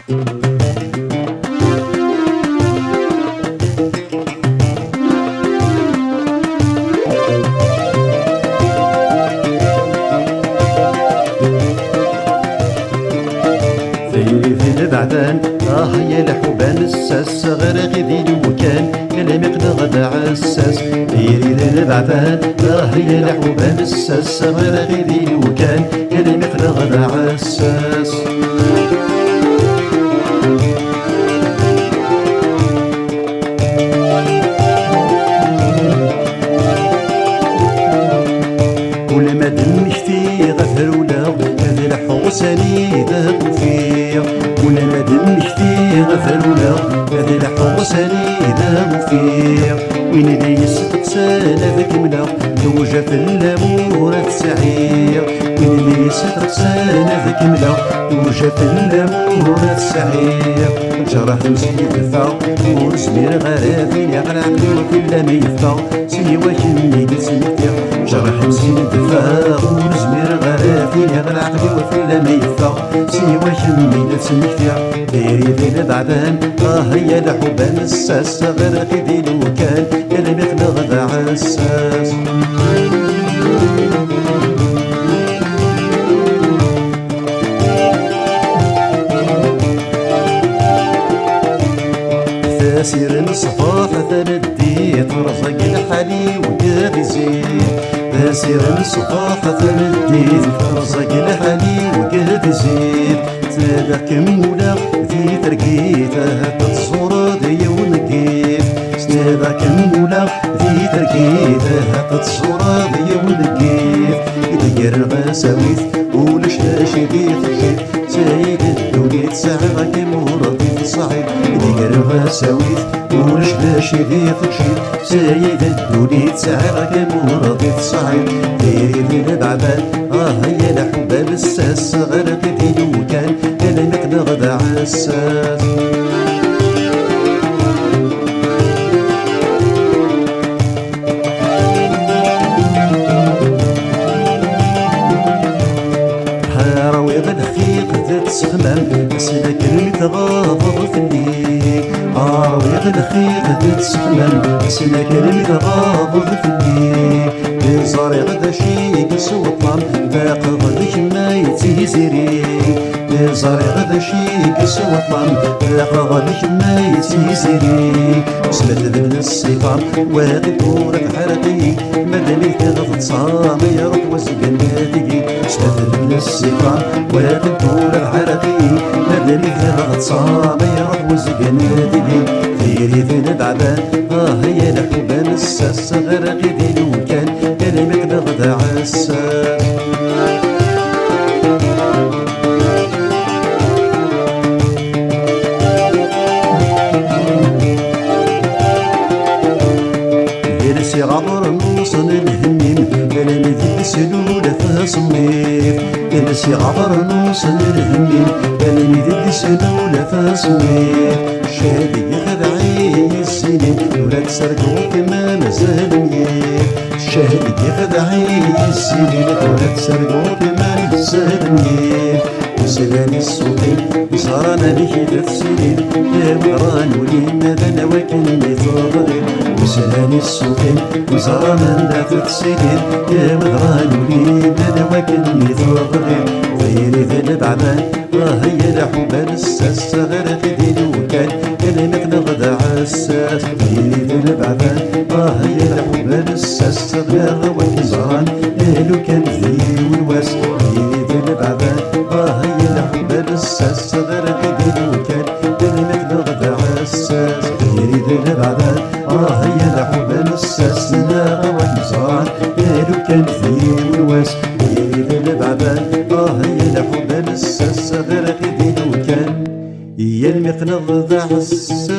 في البعدان يا الحبان الساس غير غدي وكان كلام يقدر عساس يريد البعدان يا الحبان الساس غير غدي وكان كلام يقدر عساس كل ما دمشتي غفر ولا هذا الحوساني ذهب فيه كل ما دمشتي غفر ولا هذا الحوساني ذهب فيه وين لي ستقسانا بكملة توجه في الامور السعير وين لي ستقسانا بكملة توجه في الامور السعير جرح مسكين دفع ورسمير غرافين يقرع وكل ما يدفع سيوا كني نسمتير جرح مسكين دفع ورسمير غرافين يقرع وكل ما يدفع سيوا كني نسمتير ديري ذي بعدان هيا لحبان الساس غير قيدي لو كان يا مخلغ ذا عساس تاسير الصفاح ثمديت رزق الحلي وقاعد يزيد تاسير الصفاح ثمديت رزق الحلي وقاعد يزيد تابعك مولا في ترقيته تتصور دي ونقيت تابعك مولا في ترقيته تتصور دي ونقيت يدير الغساويث ولشاش يدير الجيد سيد الدنيا تسعرك مرضي صعيد يدير الغساويث ولشاش يدير الجيد سيد الدنيا تسعرك مرضي صعيد ديري ذي بعبان هيا لحباب الساس غرق دي وكان كلامك نغدى عساس هاروي بالخيق تتسخمم سلا كلمة غاضر في الليل هاروي بالخيق تتسخمم سلا كلمة غاضر في الليل بزاري غدا شي قسو الطعم باق غدك ما يتيزيري بزاري غدا شي قسو الطعم باق غدك ما يتيزيري وسمت ذبن الصفام واغي بورك حرقي مدامي تغض صام يروح وزقن هادي وسمت ذبن الصفام واغي بورك حرقي مدامي تغض صام يروح وزقن هادي ديري ذي بعبان هيا لحبان الساس غرقي ذي وكان كلامك نغدى عساس جلسي عبر نوصل الهميم كلامي ذي سلولة فيها صميم جلسي عبر نوصل الهميم كلامي ذي سلولة فيها صميم شادي يخدعي السنين ولا تسرقوا كما مازال ميم شاهد يخدعي السنين ولا تسرقوا كما مازال ميم وسلاني الصوتين وصارنا بكذا السنين يا مغران ولينا ذا وكني تضغين وسلاني الصوتين وصارنا ذات السنين يا مغران ولينا ذا وكني تضغين غيري ذا بعدان هيا لحبان الساس غير دين وكان كلامك نغدى عساس غيري ذا بعدان هيا لحبان الساس غير وكزران لو كان ذي والواس غيري ذا بعدان هيا لحبان الساس غير دين وكان كلامك نغدى عساس غيري ذا بعدان هيا لحبان الساس لا وكزران لو كان ذي والواس غيري ذا بعدان هيا لحبان الساس غير دين وكان يا المقنض ذا عساس